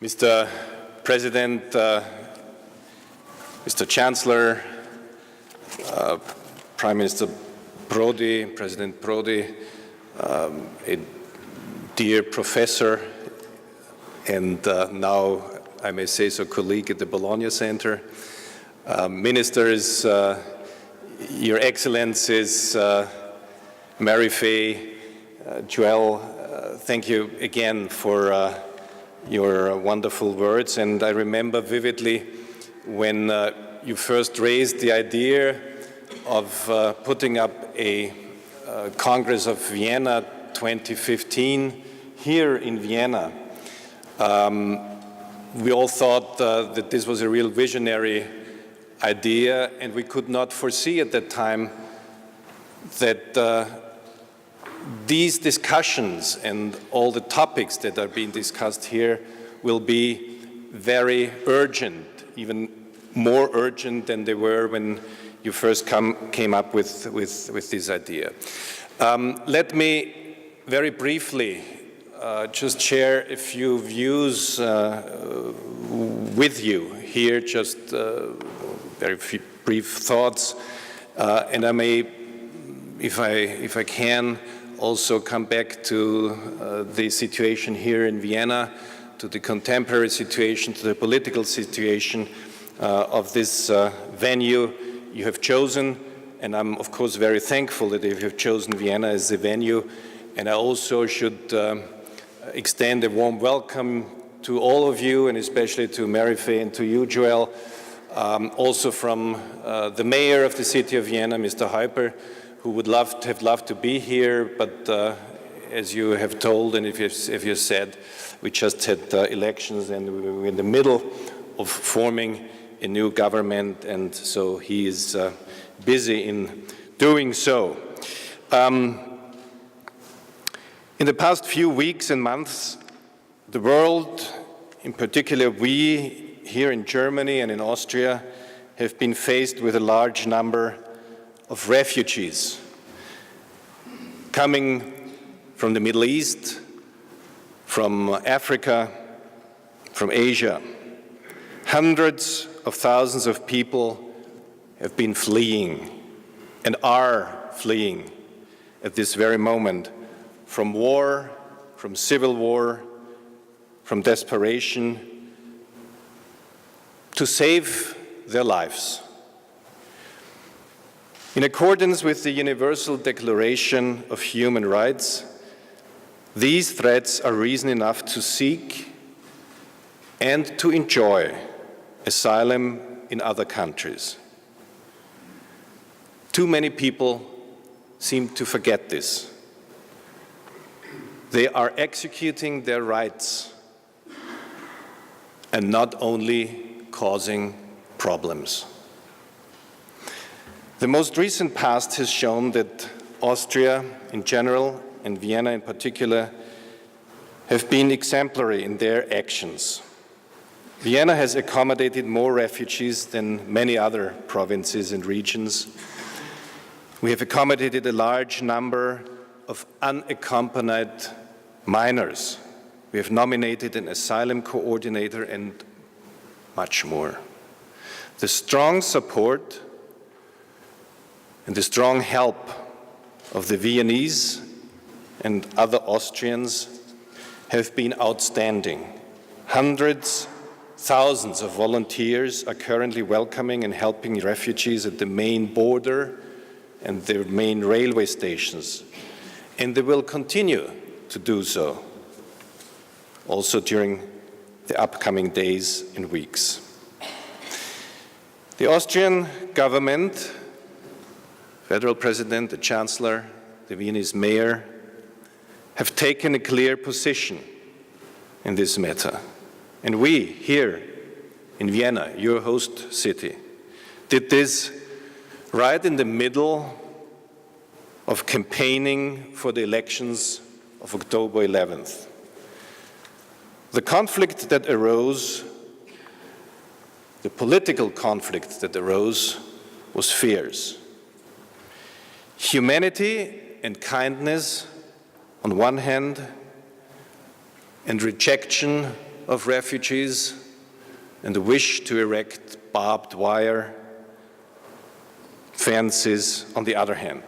Mr. President, Mr. Chancellor, Prime Minister Prodi, President Prodi, a dear professor and now, I may say so, colleague at the Bologna Center, ministers, Your Excellencies, Mary Fay, Joel, thank you again for your wonderful words. And I remember vividly when you first raised the idea of putting up a Congress of Vienna 2015 here in Vienna. We all thought that this was a real visionary idea, and we could not foresee at that time that these discussions and all the topics that are being discussed here will be very urgent, even more urgent than they were when you first came up with this idea. Let me very briefly just share a few views with you here, just very few brief thoughts, and I may, if I can, also come back to the situation here in Vienna, to the contemporary situation, to the political situation of this venue you have chosen. And I'm, of course, very thankful that you have chosen Vienna as the venue. And I also should extend a warm welcome to all of you, and especially to Mary Fay and to you, Joel, also from the mayor of the city of Vienna, Mr. Heuper, who would have loved to be here, but as you have told and if you said, we just had elections and we were in the middle of forming a new government, and so he is busy in doing so. In the past few weeks and months, the world, in particular we here in Germany and in Austria, have been faced with a large number of refugees coming from the Middle East, from Africa, from Asia. Hundreds of thousands of people have been fleeing and are fleeing at this very moment from war, from civil war, from desperation, to save their lives. In accordance with the Universal Declaration of Human Rights, these threats are reason enough to seek and to enjoy asylum in other countries. Too many people seem to forget this. They are executing their rights and not only causing problems. The most recent past has shown that Austria in general and Vienna in particular have been exemplary in their actions. Vienna has accommodated more refugees than many other provinces and regions. We have accommodated a large number of unaccompanied minors. We have nominated an asylum coordinator and much more. The strong support and the strong help of the Viennese and other Austrians have been outstanding. Hundreds, thousands of volunteers are currently welcoming and helping refugees at the main border and the main railway stations, and they will continue to do so, also during the upcoming days and weeks. The Austrian government, Federal President, the Chancellor, the Viennese Mayor, have taken a clear position in this matter. And we, here in Vienna, your host city, did this right in the middle of campaigning for the elections of October 11th. The conflict that arose, the political conflict that arose, was fierce. Humanity and kindness on one hand, and rejection of refugees and the wish to erect barbed wire fences on the other hand.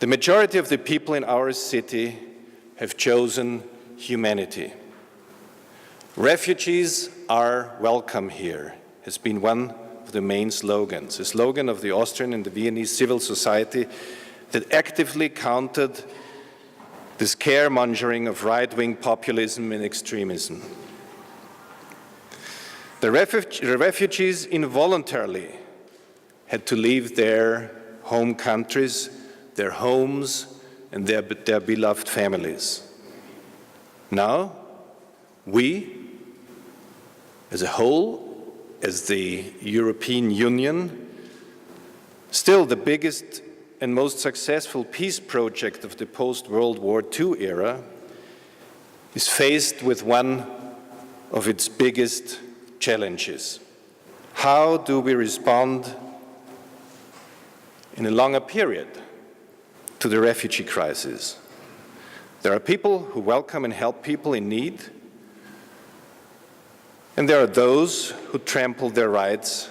The majority of the people in our city have chosen humanity. Refugees are welcome here has been one of the main slogans, a slogan of the Austrian and the Viennese civil society that actively countered the scaremongering of right-wing populism and extremism. The refugees involuntarily had to leave their home countries, their homes, and their beloved families. Now, we, as a whole, as the European Union, still the biggest and most successful peace project of the post-World War II era, is faced with one of its biggest challenges. How do we respond in a longer period to the refugee crisis? There are people who welcome and help people in need, and there are those who trample their rights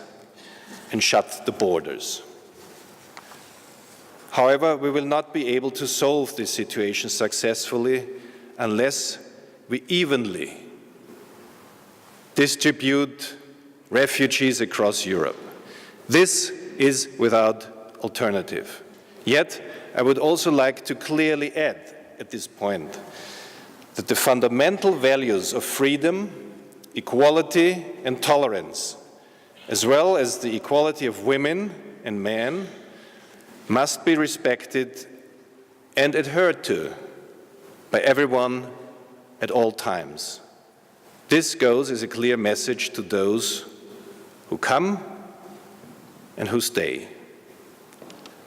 and shut the borders. However, we will not be able to solve this situation successfully unless we evenly distribute refugees across Europe. This is without alternative. Yet, I would also like to clearly add at this point that the fundamental values of freedom, equality, and tolerance, as well as the equality of women and men, must be respected and adhered to by everyone at all times. This goes as a clear message to those who come and who stay.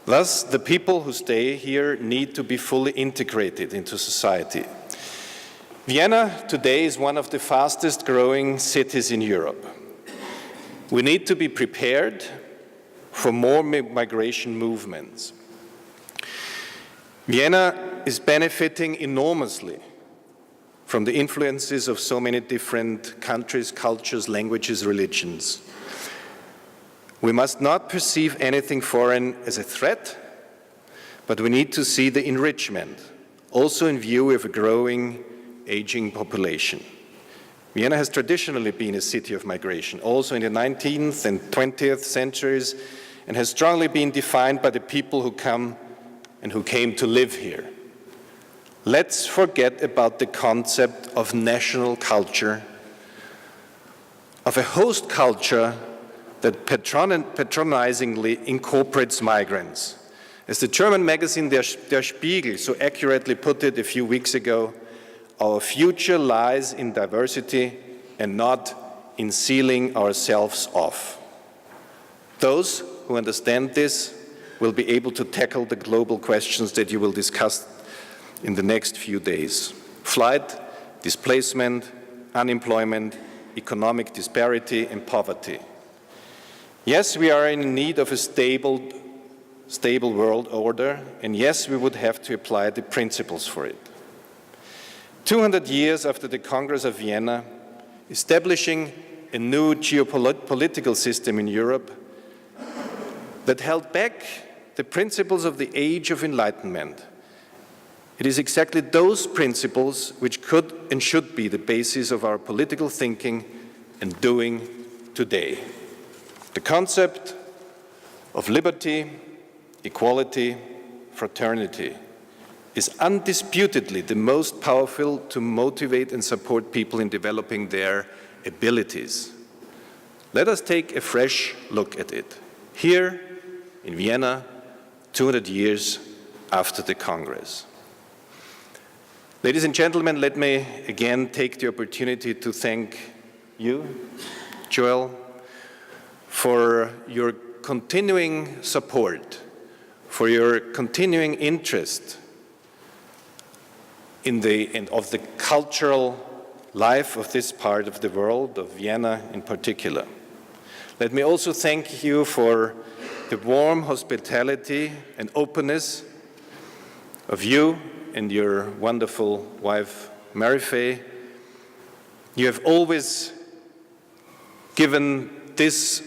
Thus, the people who stay here need to be fully integrated into society. Vienna today is one of the fastest growing cities in Europe. We need to be prepared for more migration movements. Vienna is benefiting enormously from the influences of so many different countries, cultures, languages, religions. We must not perceive anything foreign as a threat, but we need to see the enrichment, also in view of a growing, aging population. Vienna has traditionally been a city of migration, also in the 19th and 20th centuries, and has strongly been defined by the people who come and who came to live here. Let's forget about the concept of national culture, of a host culture that patronizingly incorporates migrants. As the German magazine Der Spiegel so accurately put it a few weeks ago, our future lies in diversity and not in sealing ourselves off. Those who understand this will be able to tackle the global questions that you will discuss in the next few days. Flight, displacement, unemployment, economic disparity, and poverty. Yes, we are in need of a stable world order, and yes, we would have to apply the principles for it. 200 years after the Congress of Vienna, establishing a new geopolitical system in Europe that held back the principles of the Age of Enlightenment. It is exactly those principles which could and should be the basis of our political thinking and doing today. The concept of liberty, equality, fraternity is undisputedly the most powerful to motivate and support people in developing their abilities. Let us take a fresh look at it. Here in Vienna, 200 years after the Congress. Ladies and gentlemen, let me again take the opportunity to thank you, Joel, for your continuing support, for your continuing interest in the cultural life of this part of the world, of Vienna in particular. Let me also thank you for the warm hospitality and openness of you and your wonderful wife, Mary Faye, You have always given this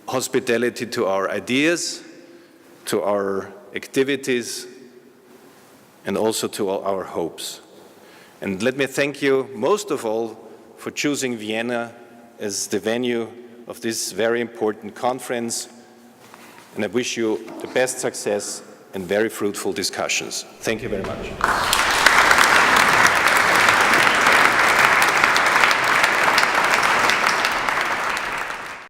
hospitality to our ideas, to our activities, and also to all our hopes. And let me thank you most of all for choosing Vienna as the venue of this very important conference. And I wish you the best success and very fruitful discussions. Thank you very much.